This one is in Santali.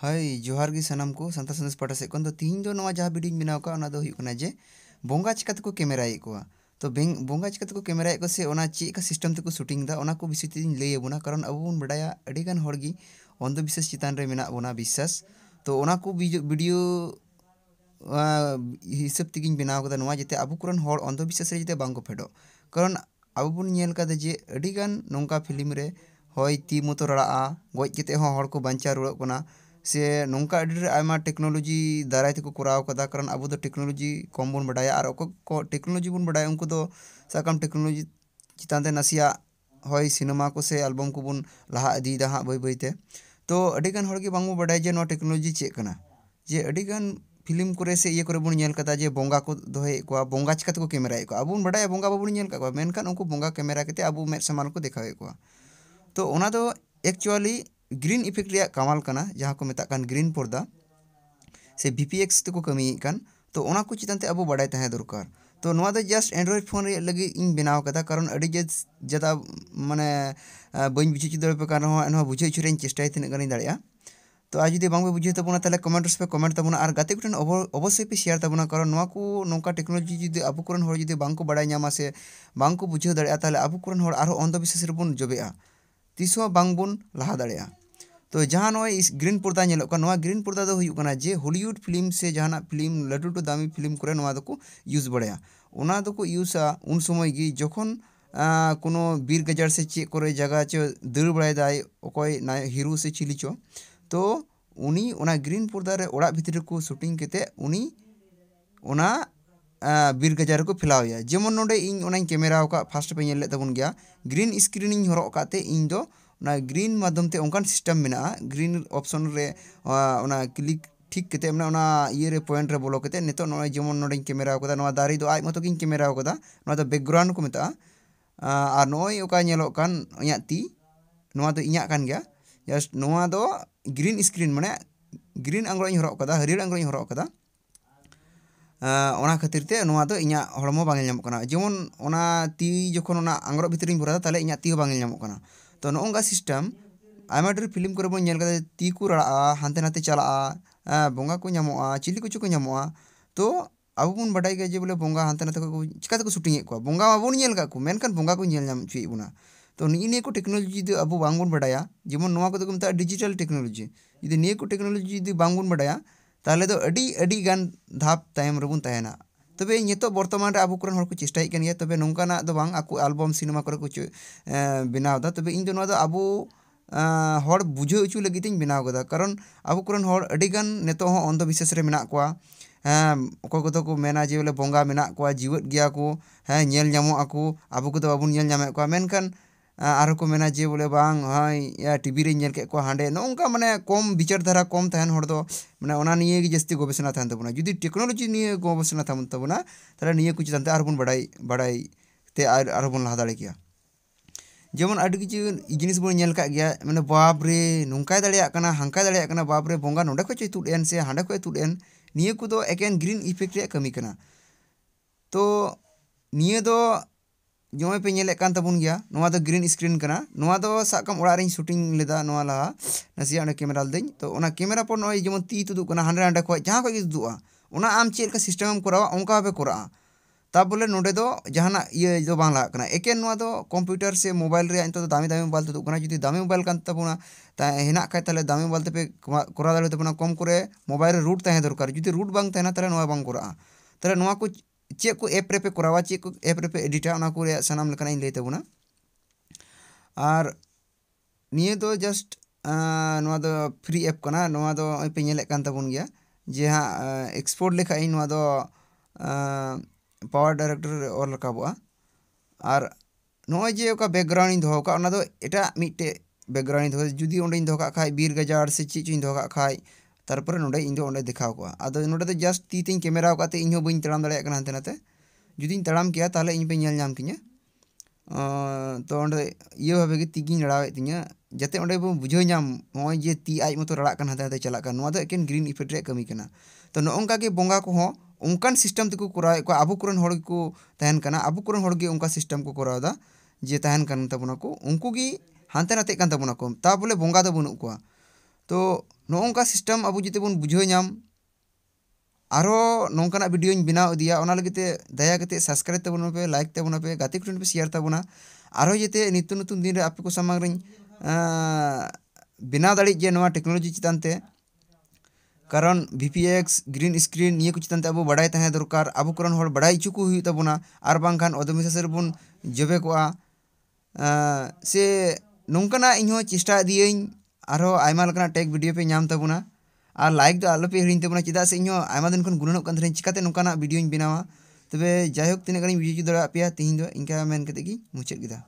हाय जोहार गी सनाम को सानताल संदेश पाठा से तो तीन दो नवा जहाँ वीडियो बनाव का ओना दो हुई कना जे बोंगा चिका तको कैमराए को तो बोंगा चिका तको कैमराए को से ओना चे का सिस्टम तको शूटिंग दा ओना को विषय तीन लई अबोना कारण अब बन बडाया अडिगान हॉर्गी अंधविश्वास चितान रे मेना बोना विश्वास तो ओना को वीडियो हिसाब तक बनाव कदा नवा जेते अब कुरन हॉर अंधविश्वास रे जेते बांको फेडो कारण अब बन नेल कदा जे अडिगान नोंका फिल्म रे होय ती मतो रड़ा गoj केते हो हॉर को बांचा रुड़क कना से नौका आयमा टेक्नोलॉजी दाराय तक कराव कदा कारण अब टेक्नोलॉजी कम बन बडाया और को टेक्नोलॉजी बन बडाया उनको दो साकाम टेक्नोलॉजी चितान ते नसिया होय सिनेमा को से एल्बम को बन लहा इदीदा हाँ बई बईते तो अडिगान हॉर के बांगो बडाय जे नो टेक्नोलॉजी चेक कना जे अडिगान फिल्म करे से ये करे बन नेल कदा जे बोंगा को दोहे को बोंगा चिका तको कैमरा को अब बन बडाया बोंगा बाबू नेल का मेनखान उनको बोंगा कैमरा केते अब मेद सामान को देखावे को तो ओना दो एक्चुअली ग्रीन इफेक्ट रे कमाल कना जहाँ को मेता कान ग्रीन पर्दा से VPX तको कमी कान तो ओना को चितान ते अब बडाय तहे दरकार तो नवा दो जस्ट एंड्रॉइड फोन रे लगी इन बनाव कदा कारण अडी जदा माने बइन बुझे चिदर पे कान हो एनो बुझे छुरेन चेष्टा तिन गानी दाड़िया तो आज जुदी बांग बुझे तबना ताले कमेंट्स पे कमेंट तबना और गाते कुटन अवश्य पे शेयर तबना कारण नवा को नोका टेक्नोलॉजी जुदी अब कुरन हर जुदी बांग को बडाय न्यामा से बांग को बुझे दाड़िया ताले अब कुरन हर आरो अंधविश्वास रे बन जबेआ तीसो बांग बन लहा दाड़िया तो जहाँ नॉय इस ग्रीन पर्दा नेलोक का ग्रीन पर्दा दो हुई कना जे हॉलीवुड फिल्म से जहाँ फिल्म लटू लटू दामी फिल्म करे नवा दो यूज बड़ाया ओना दो यूज़ा उन समय गी जखन कोनो बीर गजार से चे करे जगह चो दर बड़ाय दाय ओकोय ना हिरो से चिली चो तो उनी ओना ग्रीन पर्दा रे ओड़ा भितर को शूटिंग केते उनी ओना बीर गजार को फिलावया जेमन नोडे इन ओना कैमरा का फास्ट पे नेल तबन गया ग्रीन स्क्रीन इन हरो काते इन दो ना ग्रीन माध्यम ते ओंकान सिस्टम मेना ग्रीन ऑप्शन रे ओना क्लिक ठीक केते मना ओना ये रे पॉइंट रे बोलो केते नितो नोय जेमन नोडे कैमरा कदा नोआ दारी दो आय मतो किन कैमरा कदा नोआ दो बैकग्राउंड को मेता आ नोय ओका नेलो कान इया ती नोआ दो इया कान गया जस्ट नोआ दो ग्रीन स्क्रीन माने ग्रीन आंग्रो इन हरो कदा हरियर आंग्रो इन हरो कदा ओना खातिर ते नोआ दो इया हड़मो बांगल नामो कना जेमन ओना ती जखन ओना आंग्रो भितर इन भरा ताले इया ती बांगल नामो कना तो नोंगा सिस्टम आयमा ढेर फिल्म करे बन नेल कदा ती को रड़ा हानते नाते चला बोंगा को नामोआ चिली कुछ को नामोआ तो अब बन बडाय गया जे बोले बोंगा हानते नाते को चिका तको शूटिंग को बोंगा बाबू नेल का को मेनखान बोंगा को नेल नाम चुई बुना तो नी को टेक्नोलॉजी दो अब बांग बन बडाया जेमन नोआ को मता डिजिटल टेक्नोलॉजी जुदी नी को टेक्नोलॉजी जुदी बांग बन बडाया ताले दो अडी गान धाप तायम रबुन तहेना तबे नितो बर्तमान रे आबो कुरन हर को चेष्टाई कन गया तबे नोंकाना दो बांग आकु एल्बम सिनेमा करे को बनाव दा तबे इन दो नोआ दो आबो हर बुझे उचु लगी तिन बनाव कदा कारण आबो कुरन हर अडी गान नितो हो अंधविश्वास रे मेना कोआ ओको को तो को मेना जे बोले बोंगा मेना कोआ जीवत गया को नेल न्यामो आकु आबो को तो बाबुन नेल न्यामे कोआ मेनखान आरो को मेना जे बोले बांग हाय या टीवी रे नेल के को हांडे नोंका माने कम विचार धारा कम तहन हर दो माने ओना निये गी जस्ती गवेषणा थान तबना जुदी टेक्नोलॉजी निये गवेषणा थान तबना ताले निये कुछ जानते आर बन बडाई ते आर बन लहा दाड़े किया जेमन आडी किछु जिनिस बन नेल का गया माने बाप रे नोंकाय दाड़िया कना हांकाय दाड़िया कना बाप रे बोंगा नोंडे को चे तुड एन से हांडे को तुड एन निये को दो एकेन ग्रीन इफेक्ट रे कमी कना तो निये दो जमे पे नेले कान तबन गया नोआ दो ग्रीन स्क्रीन कना नोआ दो साकम ओड़ा रे शूटिंग लेदा नोआ लहा नसिया ओना कैमरा लदें तो ओना कैमरा पर नोय जेमन ती तुदु कना हांडे हांडे को जहां को दुआ ओना आम चेल का सिस्टम करावा ओंका बे करा ता बोले नोडे दो जहाना ये दो बांग लगा कना एकेन नोआ दो कंप्यूटर से मोबाइल रे तो दामी दामी मोबाइल तुदु कना जुदी दामी मोबाइल कान तबना ता हेना खाय ताले दामी मोबाइल ते पे करा दाले तबना कम करे मोबाइल रे रूट तहे दरकार जुदी रूट बांग तहेना ताले नोआ बांग करा ताले नोआ को चे को ऐप रे पे करावा चे को ऐप रे पे एडिटा ओना को रे सनाम लेकना इन लेते बुना और निये दो जस्ट नोआ दो फ्री ऐप कना नोआ दो पे नेले कान तबन गया जे हां एक्सपोर्ट लेखा इन नोआ दो पावर डायरेक्टर और रकाबा और नोय जे ओका बैकग्राउंड इन दोका ओना दो एटा मिटे बैकग्राउंड दो जुदी ओंडे इन दोका खाय बीर गजार से ची इन दोका खाय तारपर नोडे इन दो ओंडे दिखाव को आदो नोडे दो जस्ट ती तिन कैमरा काते इन हो बइन तड़ाम दाड़े कना हनते नाते जुदी तड़ाम किया ताले इन पे नेल नाम किnya तो ओंडे ये भाबे कि तिगिन लड़ावे तिnya जाते ओंडे बो बुझो नाम होय जे ती आज मतो लड़ा कन हते चला कन नोआ दो एकेन ग्रीन इफेक्ट रे कमी कना तो नोंका के बोंगा को हो उनकान सिस्टम तक कराए को आबो कुरन हड़ को तहन कना आबो कुरन हड़ के उनका सिस्टम को करावदा जे तहन कन तबना को उनको गी हानते नाते कन तबना को ता बोले बोंगा दो बनु को तो ᱱᱚᱜᱼᱚᱝᱠᱟ ᱥᱤᱥᱴᱮᱢ ᱟᱵᱚ ᱡᱩᱫᱤ ᱵᱚᱱ ᱵᱩᱡᱷᱟᱹᱣ ᱧᱟᱢ ᱟᱨᱦᱚᱸ ᱱᱚᱝᱠᱟᱱᱟᱜ ᱵᱷᱤᱰᱤᱭᱳᱧ ᱵᱮᱱᱟᱣ ᱤᱫᱤᱭᱟ, ᱚᱱᱟ ᱞᱟᱹᱜᱤᱫ ᱛᱮ ᱫᱟᱭᱟ ᱠᱟᱛᱮ ᱥᱟᱵᱥᱠᱨᱟᱭᱤᱵ ᱛᱟᱵᱚᱱ ᱯᱮ, ᱞᱟᱭᱤᱠ ᱛᱟᱵᱚᱱ ᱯᱮ, ᱜᱟᱛᱮ ᱠᱚᱴᱷᱮᱱ ᱯᱮ ᱥᱮᱭᱟᱨ ᱛᱟᱵᱚᱱᱟ, ᱟᱨᱦᱚᱸ ᱡᱟᱛᱮ ᱱᱤᱛᱚᱜ ᱫᱤᱱ ᱨᱮ ᱟᱯᱮ ᱠᱚ ᱥᱟᱢᱟᱝ ᱨᱤᱧ ᱵᱮᱱᱟᱣ ᱫᱟᱲᱮᱜ ᱡᱮ ᱱᱚᱣᱟ ᱴᱮᱠᱱᱳᱞᱚᱡᱤ ᱪᱮᱛᱟᱱ ᱛᱮ, ᱠᱟᱨᱚᱱ VPX ᱜᱨᱤᱱ ᱥᱠᱨᱤᱱ ᱱᱤᱭᱟᱹ ᱠᱚ ᱪᱮᱛᱟᱱ ᱛᱮ ᱟᱵᱚ ᱵᱟᱲᱟᱭ ᱛᱟᱦᱮᱸ ᱫᱚᱨᱠᱟর, ᱟᱵᱚ ᱠᱚᱨᱮᱱ ᱦᱚᱲ ᱵᱟᱲᱟᱭ ᱦᱚᱪᱚ ᱠᱚ ᱦᱩᱭᱩᱜ ᱛᱟᱵᱚᱱᱟ, ᱟᱨ ᱵᱟᱝᱠᱷᱟᱱ ᱚᱫᱷᱚᱵᱤᱥᱥᱟᱥ ᱨᱮᱵᱚᱱ ᱡᱚᱵᱮ ᱠᱚᱜᱼᱟ᱾ ᱥᱮ ᱱᱚᱝᱠᱟᱱᱟᱜ ᱤᱧᱦᱚᱸ ᱪᱮᱥᱴᱟ ᱤᱫᱤᱭᱟᱹᱧ ᱟᱨᱦᱚᱸ ᱟᱭᱢᱟ ᱞᱮᱠᱟᱱᱟᱜ ᱴᱮᱠ ᱵᱷᱤᱰᱤᱭᱳ ᱯᱮ ᱧᱟᱢ ᱛᱟᱵᱚᱱᱟ, ᱟᱨ ᱞᱟᱭᱤᱠ ᱫᱚ ᱟᱞᱚᱯᱮ ᱦᱤᱲᱤᱧ ᱛᱟᱵᱚᱱᱟ, ᱪᱮᱫᱟᱜ ᱥᱮ ᱤᱧᱦᱚᱸ ᱟᱭᱢᱟ ᱫᱤᱱ ᱠᱷᱚᱱ ᱜᱩᱱᱟᱹᱱᱚᱜ ᱠᱟᱱ ᱛᱟᱦᱮᱱᱤᱧ ᱪᱤᱠᱟᱹᱛᱮ ᱱᱚᱝᱠᱟᱱᱟᱜ ᱵᱷᱤᱰᱤᱭᱳᱧ ᱵᱮᱱᱟᱣᱟ᱾ ᱛᱚᱵᱮ ᱡᱟᱭᱦᱳᱠ ᱛᱤᱱᱟᱹᱜ ᱜᱟᱱᱤᱧ ᱵᱩᱡᱷᱟᱹᱣ ᱦᱚᱪᱚ ᱫᱟᱲᱮᱭᱟᱜ ᱯᱮᱭᱟ ᱛᱤᱦᱤᱧ ᱫᱚ ᱤᱱᱠᱟ ᱢᱮᱱ ᱠᱟᱛᱮ ᱜᱤᱧ ᱢᱩᱪᱟᱹᱫ ᱠᱮᱫᱟ᱾